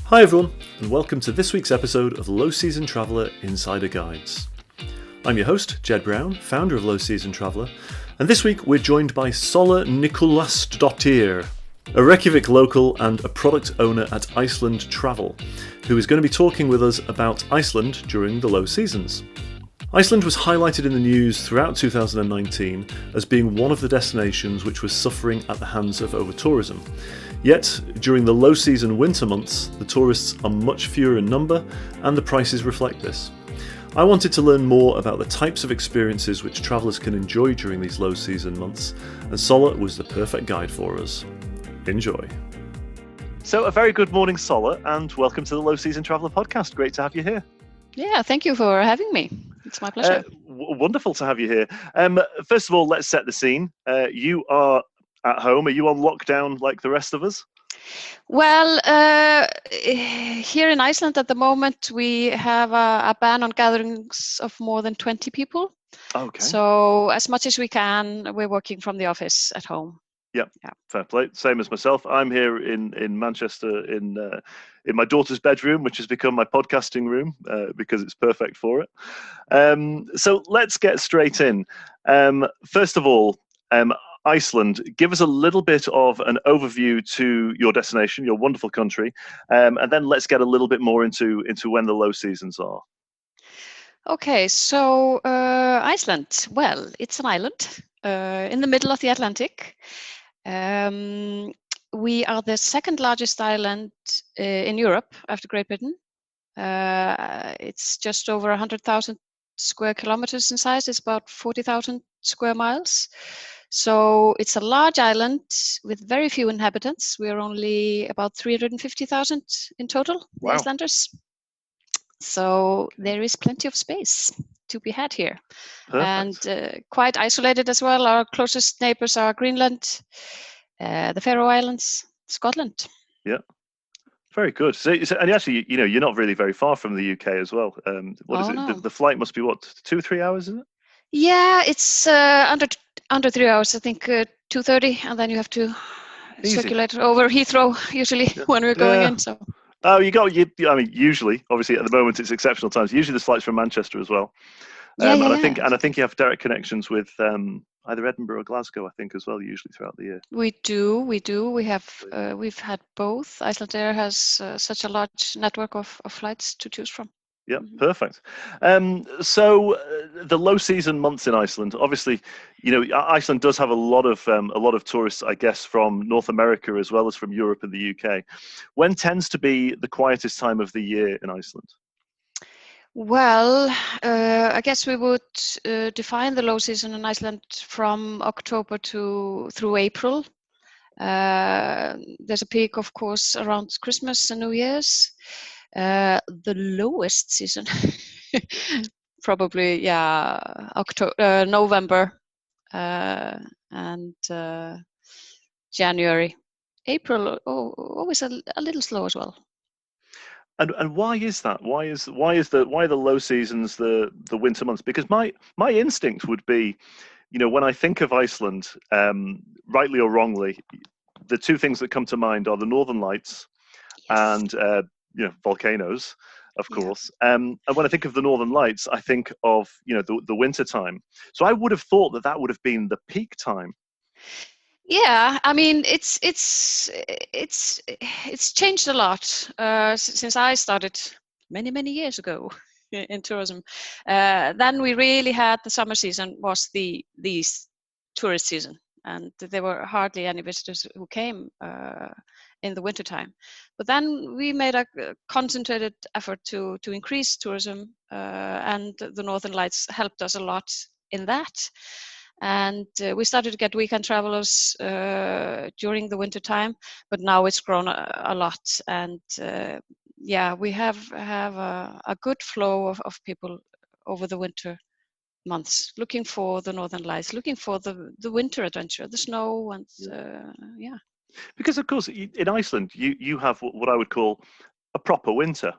Hi everyone, and welcome to this week's episode of Low Season Traveller Insider Guides. I'm your host, Jed Brown, founder of Low Season Traveller, and this week we're joined by Sólveig Nikulásdóttir, a Reykjavik local and a product owner at Iceland Travel, who is going to be talking with us about Iceland during the low seasons. Iceland was highlighted in the news throughout 2019 as being one of the destinations which was suffering at the hands of over-tourism. Yet, during the low-season winter months, the tourists are much fewer in number, and the prices reflect this. I wanted to learn more about the types of experiences which travellers can enjoy during these low-season months, and Sólveig was the perfect guide for us. Enjoy. So, a very good morning, Sólveig, and welcome to the Low Season Traveller podcast. Great to have you here. Yeah, thank you for having me. It's my pleasure. Wonderful to have you here. First of all, let's set the scene. You are at home. Are you on lockdown like the rest of us? Well, here in Iceland at the moment, we have a ban on gatherings of more than 20 people. Okay. So as much as we can, we're working from the office at home. Yeah, fair play. Same as myself. I'm here in Manchester in my daughter's bedroom, which has become my podcasting room because it's perfect for it. So let's get straight in. First of all, Iceland, give us a little bit of an overview to your destination, your wonderful country, and then let's get a little bit more into when the low seasons are. Okay, so Iceland, well, it's an island in the middle of the Atlantic. We are the second largest island in Europe after Great Britain. It's just over 100,000 square kilometers in size. It's about 40,000 square miles. So it's a large island with very few inhabitants. We are only about 350,000 in total, Wow. Icelanders. So there is plenty of space to be had here. Perfect. And quite isolated as well. Our closest neighbors are Greenland, the Faroe Islands, Scotland. Yeah. Very good. So and actually, you're not really very far from the UK as well. What is it? No. The flight must be what, 2-3 hours, is it? Yeah, it's under 3 hours. I think 2:30, and then you have to circulate over Heathrow usually when we're going in. So. Oh, I mean, usually, obviously, at the moment it's exceptional times. Usually, the flights from Manchester as well. And I think you have direct connections with either Edinburgh or Glasgow. I think as well, usually throughout the year. We do. We've had both. Icelandair has such a large network of flights to choose from. Yeah, perfect. So the low season months in Iceland, obviously, Iceland does have a lot of tourists, I guess, from North America as well as from Europe and the UK. When tends to be the quietest time of the year in Iceland? Well, I guess we would define the low season in Iceland from October through April. There's a peak, of course, around Christmas and New Year's. The lowest season, probably, November and January. April, always a little slow as well. And why is that? Why are the low seasons the winter months? Because my instinct would be, when I think of Iceland, rightly or wrongly, the two things that come to mind are the Northern Lights and volcanoes, of course. And when I think of the Northern Lights, I think of the winter time. So I would have thought that would have been the peak time. Yeah, I mean it's changed a lot since I started many years ago in tourism. Then we really had the summer season was the tourist season, and there were hardly any visitors who came in the wintertime. But then we made a concentrated effort to increase tourism, and the Northern Lights helped us a lot in that. And we started to get weekend travelers during the winter time, but now it's grown a lot. And we have a good flow of people over the winter months looking for the Northern Lights, looking for the winter adventure, the snow, and Because of course in Iceland you have what I would call a proper winter.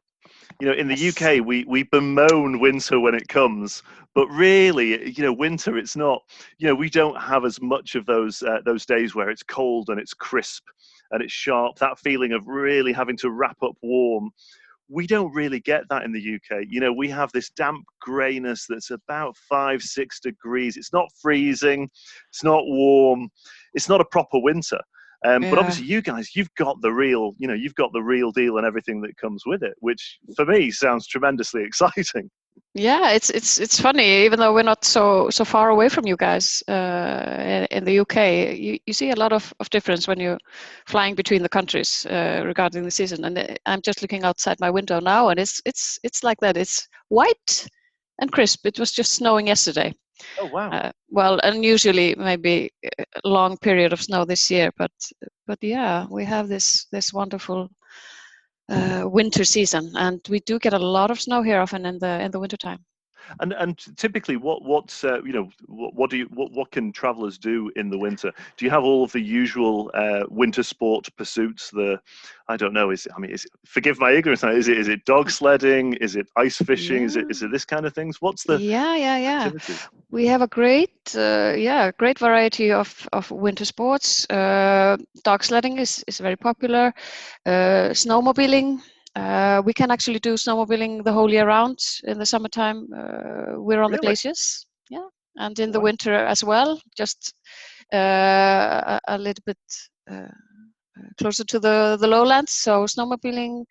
In the UK, we bemoan winter when it comes, but really, winter, it's not. We don't have as much of those days where it's cold and it's crisp, and it's sharp. That feeling of really having to wrap up warm. We don't really get that in the UK. We have this damp greyness that's about 5-6 degrees. It's not freezing. It's not warm. It's not a proper winter. But obviously, you guys, you've got the real deal and everything that comes with it, which for me sounds tremendously exciting. Yeah, it's funny, even though we're not so far away from you guys in the UK. You see a lot of difference when you're flying between the countries regarding the season. And I'm just looking outside my window now, and it's like that. It's white and crisp. It was just snowing yesterday. Oh wow! Well, unusually maybe a long period of snow this year, but yeah, we have this wonderful winter season, and we do get a lot of snow here often in the winter time. And typically, what can travellers do in the winter? Do you have all of the usual winter sport pursuits? I don't know. Forgive my ignorance. Is it dog sledding? Is it ice fishing? Yeah. Is it this kind of things? What's the activities? We have a great variety of winter sports. Dog sledding is very popular. Snowmobiling. We can actually do snowmobiling the whole year round. In the summertime, we're on the glaciers, and in the winter as well, just a little bit closer to the lowlands. So snowmobiling,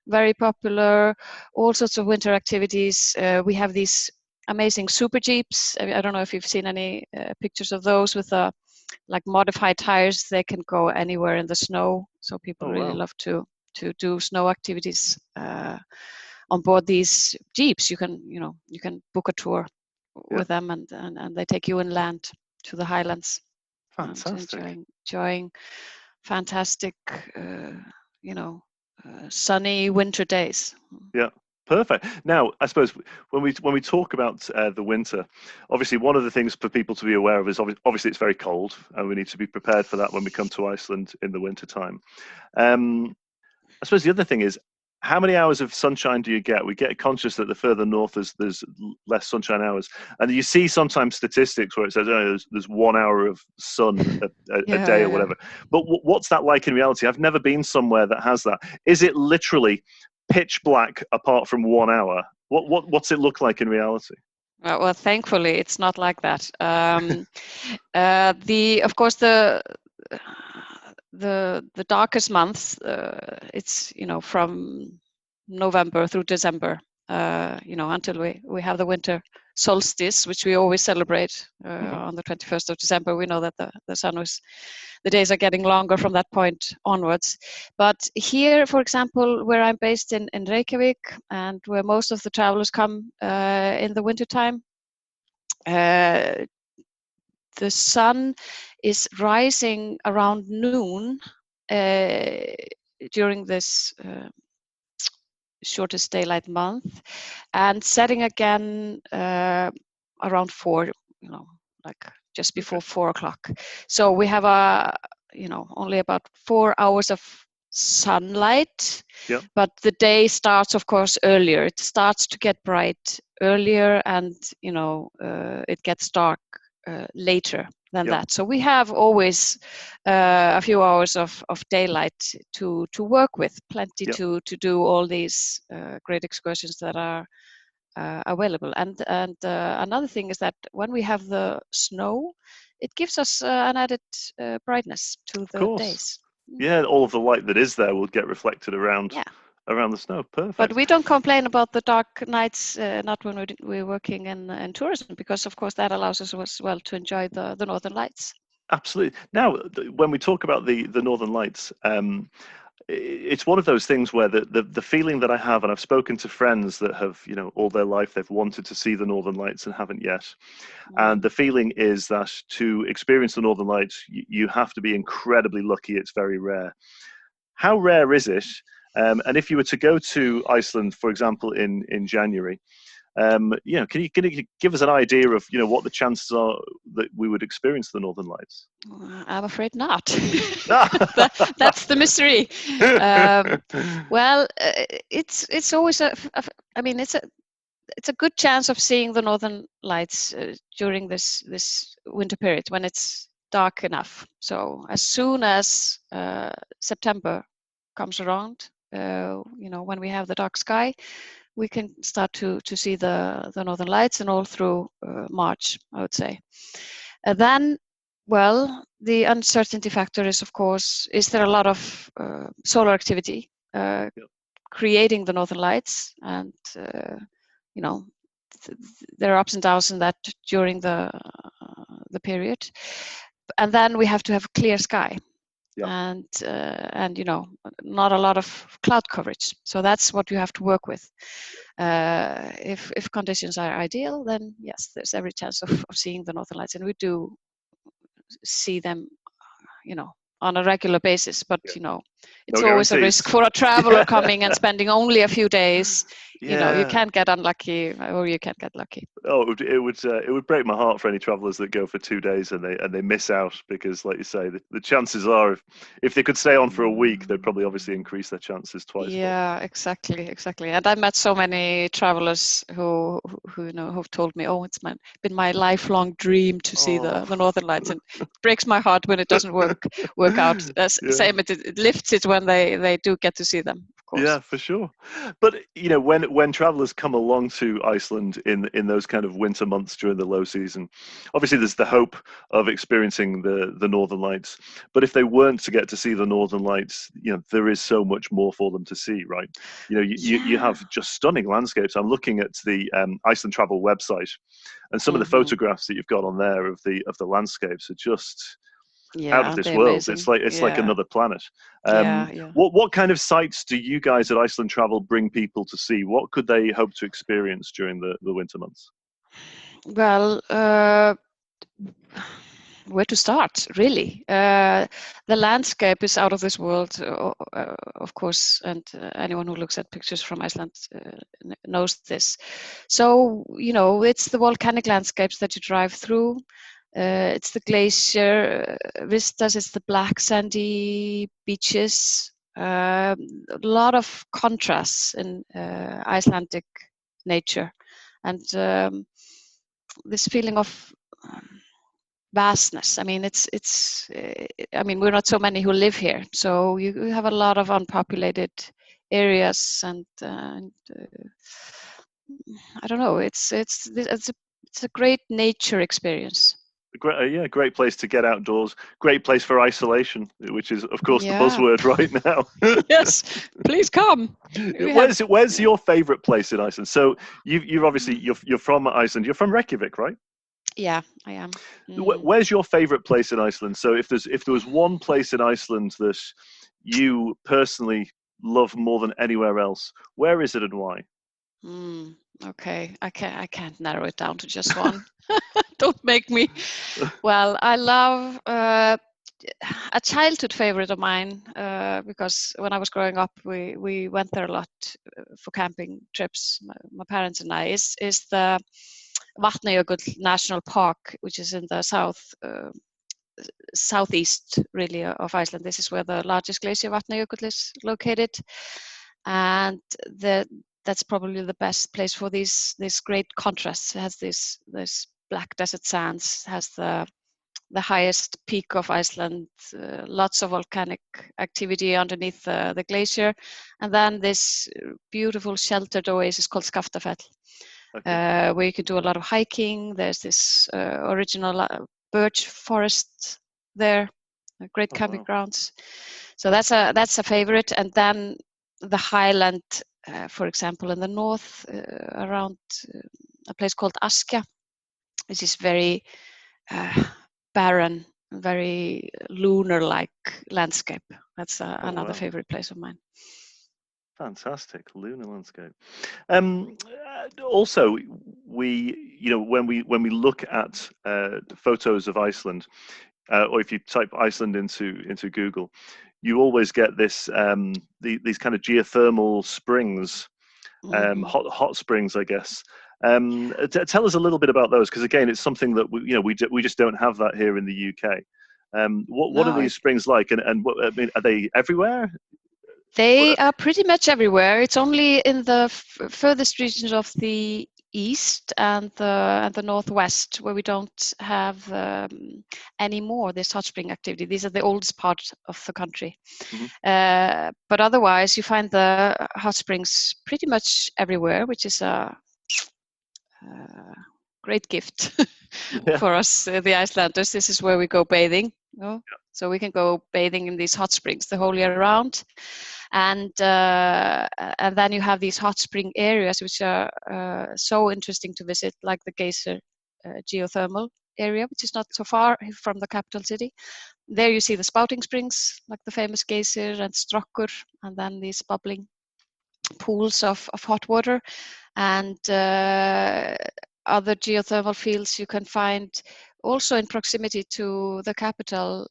very popular. All sorts of winter activities. We have these amazing super jeeps. I don't know if you've seen any pictures of those with like modified tires. They can go anywhere in the snow. So people really love to do snow activities on board these jeeps. You can book a tour with them, and they take you inland to the highlands. Fantastic. And enjoying fantastic, sunny winter days. Yeah. Perfect. Now, I suppose when we talk about the winter, obviously one of the things for people to be aware of is obviously it's very cold, and we need to be prepared for that when we come to Iceland in the winter time. I suppose the other thing is, how many hours of sunshine do you get? We get conscious that the further north there's less sunshine hours, and you see sometimes statistics where it says there's 1 hour of sun a day or whatever. But what's that like in reality? I've never been somewhere that has that. Is it literally pitch black apart from 1 hour? What's it look like in reality? Well, thankfully, it's not like that. Of course, the darkest months, it's from November through December, until we have the winter solstice, which we always celebrate on the 21st of December. We know that the days are getting longer from that point onwards. But here, for example, where I'm based in Reykjavik, and where most of the travelers come in the wintertime, the sun is rising around noon during this shortest daylight month, and setting again around 4, like just before 4 o'clock. So we have only about 4 hours of sunlight, but the day starts, of course, earlier. It starts to get bright earlier, and it gets dark later than that. So we have always a few hours of daylight to work with, plenty to do all these great excursions that are available. And another thing is that when we have the snow, it gives us an added brightness to the days. Yeah, all of the light that is there will get reflected around the snow. Perfect. But we don't complain about the dark nights, not when we're working in tourism, because of course that allows us as well to enjoy the northern lights. Absolutely. Now, when we talk about the northern lights, it's one of those things where the feeling that I have, and I've spoken to friends that have, all their life they've wanted to see the northern lights and haven't yet. And the feeling is that to experience the northern lights, you have to be incredibly lucky. It's very rare. How rare is it? And if you were to go to Iceland, for example, in January, can you give us an idea of what the chances are that we would experience the northern lights? I'm afraid not. That's the mystery. Well, it's always it's a good chance of seeing the northern lights during this winter period when it's dark enough. So as soon as September comes around, when we have the dark sky, we can start to see the northern lights, and all through March, I would say. And then, well, the uncertainty factor is, of course, is there a lot of solar activity creating the northern lights? And there are ups and downs in that during the period. And then we have to have a clear sky. And not a lot of cloud coverage. So that's what you have to work with. If conditions are ideal, then yes, there's every chance of seeing the northern lights, and we do see them, on a regular basis. But it's always a risk for a traveler coming and spending only a few days. You can't get unlucky, or you can't get lucky. Oh, it would break my heart for any travelers that go for 2 days and they miss out, because, like you say, the chances are if they could stay on for a week, they'd probably obviously increase their chances twice. Yeah, exactly. And I met so many travelers who who've told me, it's been my lifelong dream to see the northern lights, and it breaks my heart when it doesn't work out. Same, it lifts it when they do get to see them. Yeah, for sure. But when travelers come along to Iceland in those kind of winter months during the low season, obviously there's the hope of experiencing the northern lights. But if they weren't to get to see the northern lights, there is so much more for them to see, right? You have just stunning landscapes. I'm looking at the Iceland Travel website, and some of the photographs that you've got on there of the landscapes are just out of this world. Amazing. It's like another planet. What kind of sights do you guys at Iceland Travel bring people to see? What could they hope to experience during the winter months? Well, where to start, really? The landscape is out of this world, of course, and anyone who looks at pictures from Iceland knows this. So, it's the volcanic landscapes that you drive through. It's the glacier vistas, it's the black sandy beaches, a lot of contrasts in Icelandic nature, and this feeling of vastness. I mean, we're not so many who live here, so you have a lot of unpopulated areas, and I don't know. It's a great nature experience. Great place to get outdoors. Great place for isolation, which is, of course, the buzzword right now. Yes, please come. Where's your favorite place in Iceland? So you're obviously you're from Iceland. You're from Reykjavik, right? Yeah, I am. Where's your favorite place in Iceland? So if there was one place in Iceland that you personally love more than anywhere else, where is it and why? Okay, I can't narrow it down to just one. Don't make me. Well, I love a childhood favorite of mine, because when I was growing up, we went there a lot for camping trips. My parents and I is the Vatnajökull National Park, which is in the southeast, really, of Iceland. This is where the largest glacier, Vatnajökull, is located, and that's probably the best place for these great contrasts. It has this black desert sands, has the highest peak of Iceland, lots of volcanic activity underneath the glacier, and then this beautiful sheltered oasis called Skaftafell, where you can do a lot of hiking. There's this original birch forest there, great camping grounds. So that's a favorite. And then the highland, for example, in the north, around a place called Askja, which is very barren, very lunar-like landscape. That's another favorite place of mine. Fantastic lunar landscape. Also, when we look at photos of Iceland, or if you type Iceland into Google, you always get these kind of geothermal springs, hot springs, I guess. Tell us a little bit about those, because again, it's something that we just don't have that here in the UK. What are these springs like, and what, I mean, are they everywhere? They are pretty much everywhere. It's only in the furthest regions of the east and the northwest, where we don't have anymore this hot spring activity. These are the oldest part of the country. But otherwise, you find the hot springs pretty much everywhere, which is a great gift for us, the Icelanders. This is where we go bathing. So we can go bathing in these hot springs the whole year round. And then you have these hot spring areas which are so interesting to visit, like the geyser geothermal area, which is not so far from the capital city. There you see the spouting springs, like the famous geyser and Strokkur, and then these bubbling pools of hot water. And other geothermal fields you can find also in proximity to the capital,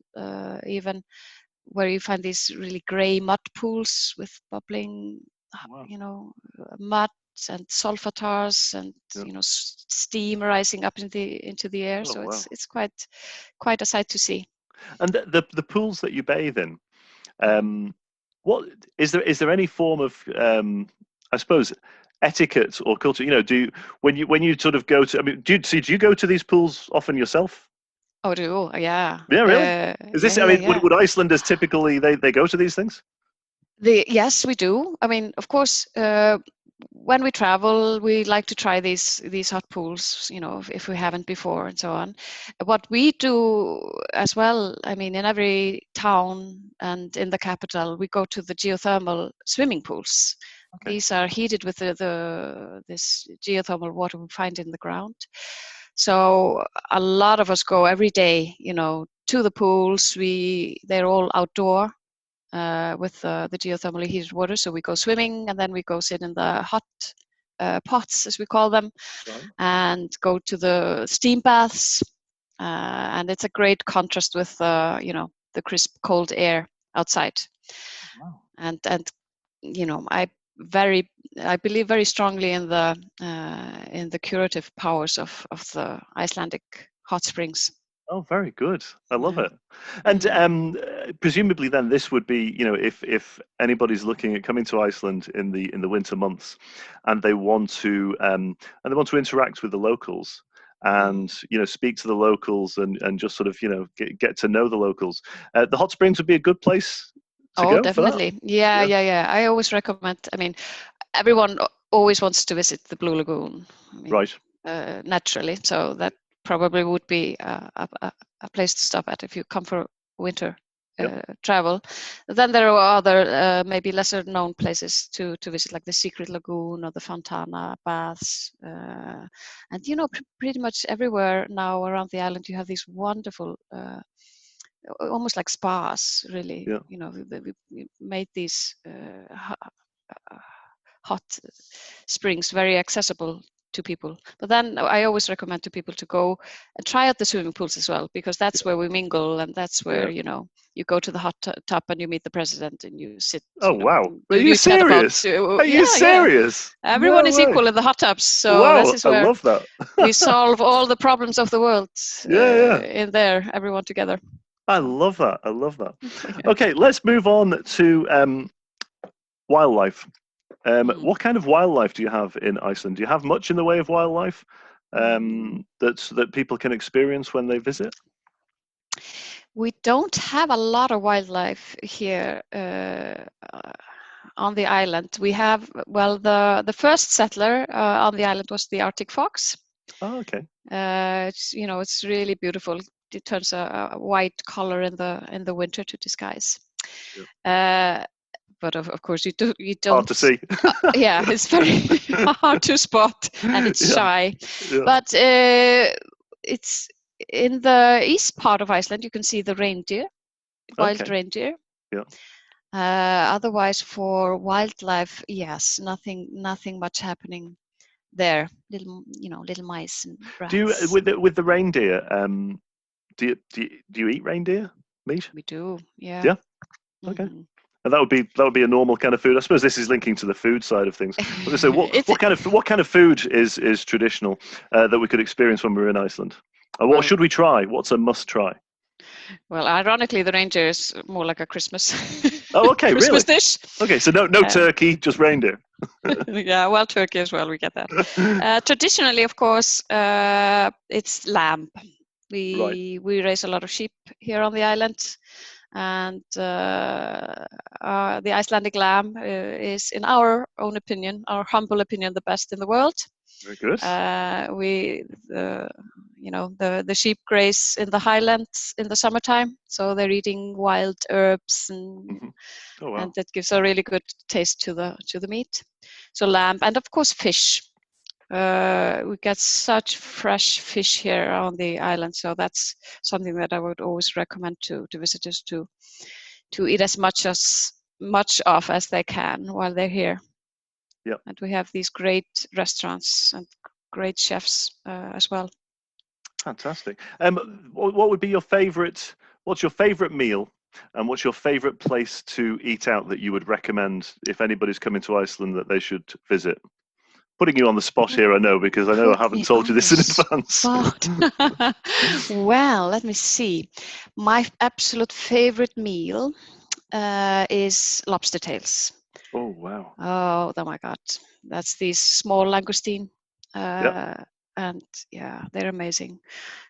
even where you find these really gray mud pools with bubbling, mud and sulfatars and steam rising up into the air. So it's quite a sight to see. And the pools that you bathe in, what is there any form of I suppose etiquette or culture? When you sort of go to, I mean, do you go to these pools often yourself? Oh, yeah. Yeah, really? Is this? I mean, would Icelanders typically they go to these things? Yes, we do. I mean, of course, when we travel, we like to try these hot pools, if we haven't before and so on. What we do as well, I mean, in every town and in the capital, we go to the geothermal swimming pools. Okay. These are heated with this geothermal water we find in the ground. So a lot of us go every day, to the pools. They're all outdoor. With the geothermally heated water. So we go swimming, and then we go sit in the hot pots, as we call them, and go to the steam baths. And it's a great contrast with the crisp, cold air outside. Wow. And I believe very strongly in the curative powers of the Icelandic hot springs. Oh, very good. I love it. And presumably then this would be, if anybody's looking at coming to Iceland in the winter months and they want to interact with the locals and, speak to the locals and just sort of, get to know the locals. The hot springs would be a good place to go. Definitely. For that. Yeah. I always recommend, I mean, everyone always wants to visit the Blue Lagoon. I mean, right. Naturally. So that probably would be a place to stop at if you come for winter travel. Then there are other maybe lesser known places to visit, like the Secret Lagoon or the Fontana baths. And pretty much everywhere now around the island you have these wonderful almost like spas, really. We made these hot springs very accessible to people. But then I always recommend to people to go and try out the swimming pools as well, because that's where we mingle, and that's where you go to the hot tub and you meet the president and you sit. Oh, wow. Are you serious? Are you serious? Everyone is equal in the hot tubs. So this is where I love that. we solve all the problems of the world in there, everyone together. I love that. Okay, let's move on to wildlife. What kind of wildlife do you have in Iceland? Do you have much in the way of wildlife that people can experience when they visit? We don't have a lot of wildlife here on the island. We have, the first settler on the island was the Arctic fox. Oh, okay. It's really beautiful. It turns a white color in the winter to disguise. But of course you don't. Hard to see. It's very hard to spot, and it's shy. Yeah. But it's in the east part of Iceland. You can see the reindeer, wild reindeer. Yeah. Otherwise, for wildlife, yes, nothing much happening there. Little mice and rats. Do you with the reindeer? Do you eat reindeer meat? We do. Yeah. Yeah. Okay. Mm-hmm. And that would be a normal kind of food. I suppose this is linking to the food side of things. So what kind of food is traditional that we could experience when we're in Iceland? And what should we try? What's a must try? Well, ironically, the reindeer is more like a Christmas. Oh, okay, Christmas really? dish. Okay, so no turkey, just reindeer. Yeah, well, turkey as well, we get that. Traditionally, of course, it's lamb. We raise a lot of sheep here on the island, and the Icelandic lamb is, in our own opinion, our humble opinion, the best in the world. Very good. The sheep graze in the highlands in the summertime, so they're eating wild herbs, and Oh, wow. and that gives a really good taste to the meat. So lamb, and of course fish. We get such fresh fish here on the island, so that's something that I would always recommend to visitors to eat as much of as they can while they're here. Yeah. And we have these great restaurants and great chefs as well. Fantastic. What would be your favorite? What's your favorite meal, and what's your favorite place to eat out that you would recommend if anybody's coming to Iceland that they should visit? Putting you on the spot here, I know, because I know I haven't told you this in advance. Well, let me see. My absolute favorite meal is lobster tails. Oh, wow. Oh my God. That's these small langoustine. And yeah, they're amazing.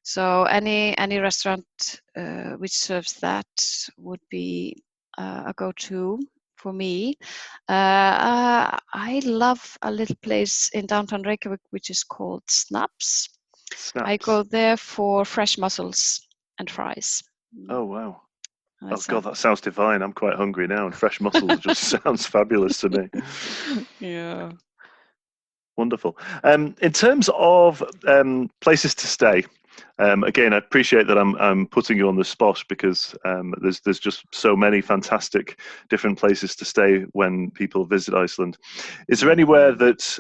So any restaurant which serves that would be a go-to for me. I love a little place in downtown Reykjavik which is called Snaps. I go there for fresh mussels and fries. Oh, wow. Oh God, that sounds divine. I'm quite hungry now, and fresh mussels just sounds fabulous to me. Yeah. Wonderful. In terms of places to stay, again, I appreciate that I'm putting you on the spot because there's just so many fantastic different places to stay when people visit Iceland. Is there anywhere that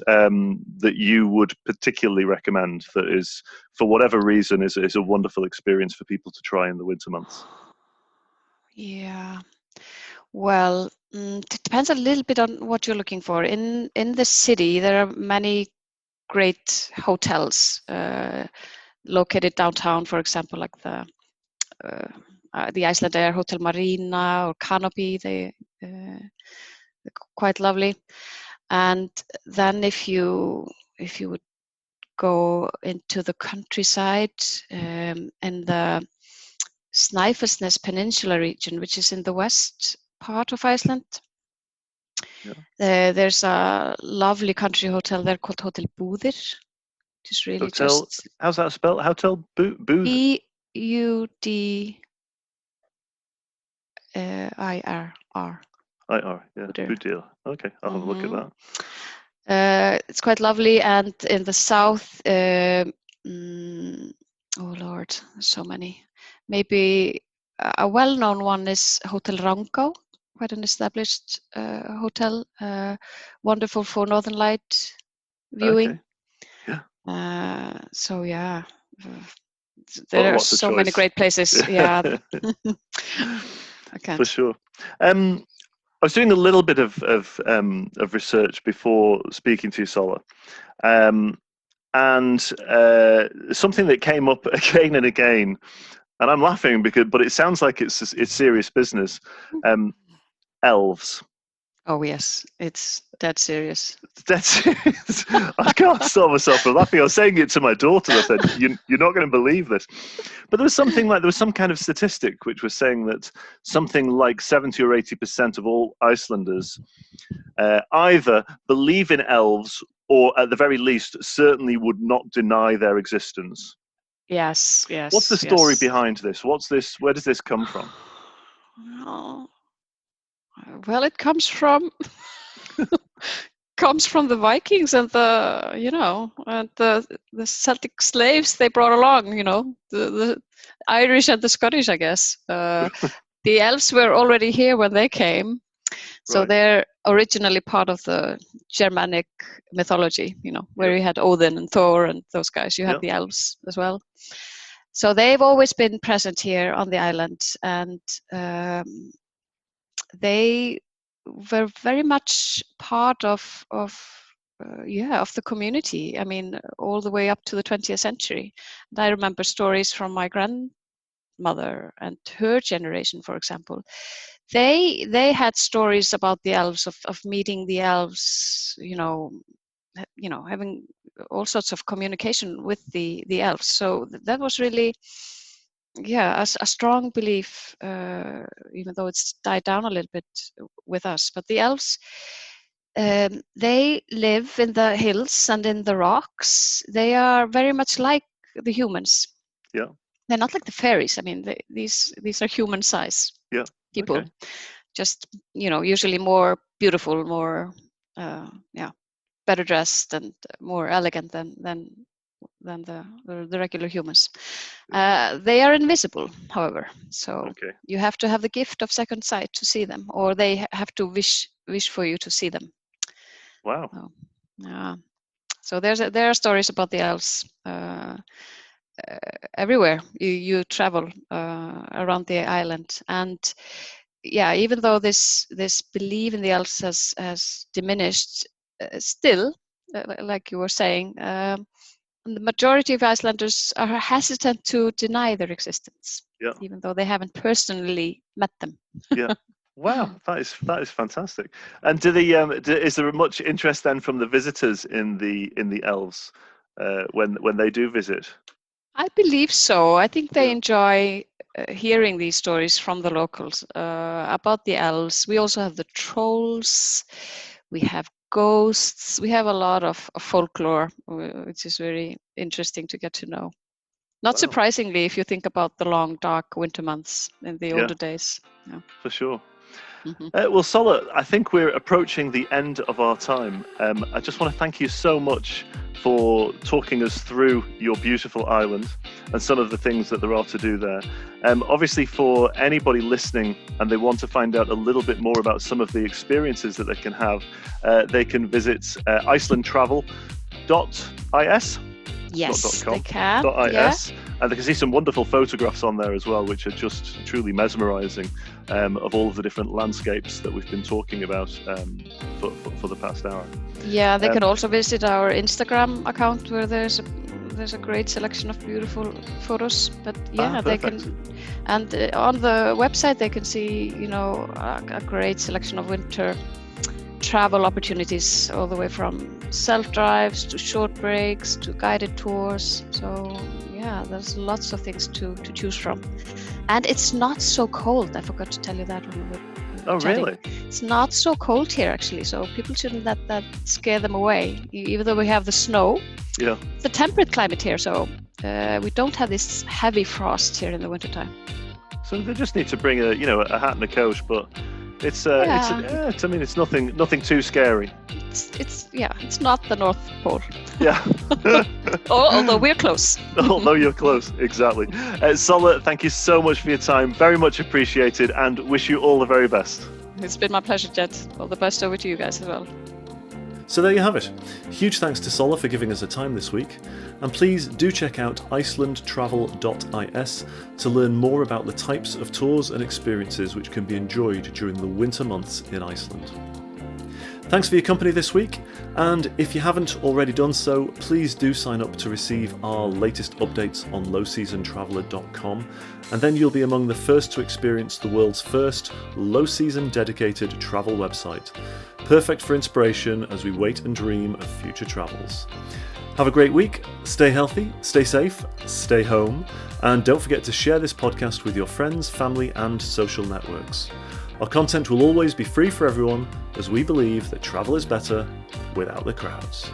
that you would particularly recommend that is, for whatever reason, is a wonderful experience for people to try in the winter months? Yeah. Well, it depends a little bit on what you're looking for. In the city, there are many great hotels located downtown, for example, like the Iceland Air Hotel Marina or Canopy. They're quite lovely. And then if you would go into the countryside in the Snæfellsnes Peninsula region, which is in the west part of Iceland. There's a lovely country hotel there called Hotel Búðir, which is really hotel, just... How's that spelled? Hotel Budr. Yeah, Budr. Okay, I'll have a look at that. It's quite lovely, and in the south, oh Lord, so many. Maybe a well-known one is Hotel Rangá, quite an established hotel, wonderful for Northern Light viewing. Okay. Yeah. So yeah, there are so many great places. Yeah. I can't. For sure. I was doing a little bit of research before speaking to you, Sola, and something that came up again and again, and I'm laughing but it sounds like it's serious business. Elves. Oh yes, it's dead serious. Dead serious. I can't stop myself from laughing. I was saying it to my daughter. I said, "You're not going to believe this." But there was some kind of statistic which was saying that something like 70 or 80% of all Icelanders either believe in elves or, at the very least, certainly would not deny their existence. Yes. What's the story behind this? What's this? Where does this come from? Well, it comes from the Vikings and the Celtic slaves they brought along. The Irish and the Scottish, I guess. The elves were already here when they came, so they're originally part of the Germanic mythology. Where you had Odin and Thor and those guys. You had the elves as well. So they've always been present here on the island, and they were very much part of the community. I mean, all the way up to the 20th century. And I remember stories from my grandmother and her generation, for example, they had stories about the elves of meeting the elves, having all sorts of communication with the elves. So that was really, a strong belief, even though it's died down a little bit with us. But the elves, they live in the hills and in the rocks. They are very much like the humans. Yeah. They're not like the fairies. I mean, these are human size people. Okay. Just, usually more beautiful, more, better dressed and more elegant than the regular humans. They are invisible, however. So you have to have the gift of second sight to see them, or they have to wish for you to see them. Wow. So there are stories about the elves everywhere you travel around the island. And even though this belief in the elves has diminished, still, like you were saying, the majority of Icelanders are hesitant to deny their existence, even though they haven't personally met them. Wow, that is fantastic. And is there much interest then from the visitors in the elves when they do visit? I believe so. I think they enjoy hearing these stories from the locals about the elves. We also have the trolls. We have ghosts. We have a lot of folklore, which is very interesting to get to know. Not surprisingly, if you think about the long, dark winter months in the older days. Yeah. For sure. Well, Sola, I think we're approaching the end of our time. I just want to thank you so much for talking us through your beautiful island and some of the things that there are to do there. Obviously, for anybody listening and they want to find out a little bit more about some of the experiences that they can have, they can visit icelandtravel.is. Yes, they can. .is. And they can see some wonderful photographs on there as well, which are just truly mesmerizing, of all of the different landscapes that we've been talking about for the past hour. Yeah, they can also visit our Instagram account, where there's a great selection of beautiful photos. But they can, and on the website they can see a great selection of winter travel opportunities, all the way from self-drives to short breaks to guided tours. So there's lots of things to choose from. And it's not so cold. I forgot to tell you that when we were chatting. Really? It's not so cold here, actually, so people shouldn't let that scare them away. Even though we have the snow, it's a temperate climate here, so we don't have this heavy frost here in the wintertime. So they just need to bring a hat and a coat, but it's it's nothing too scary. It's not the North Pole. Yeah. Although we're close. Although you're close, exactly. Sola, thank you so much for your time. Very much appreciated, and wish you all the very best. It's been my pleasure, Jed. All the best over to you guys as well. So there you have it. Huge thanks to Sola for giving us a time this week. And please do check out icelandtravel.is to learn more about the types of tours and experiences which can be enjoyed during the winter months in Iceland. Thanks for your company this week, and if you haven't already done so, please do sign up to receive our latest updates on lowseasontraveller.com, and then you'll be among the first to experience the world's first low-season dedicated travel website, perfect for inspiration as we wait and dream of future travels. Have a great week, stay healthy, stay safe, stay home, and don't forget to share this podcast with your friends, family, and social networks. Our content will always be free for everyone, as we believe that travel is better without the crowds.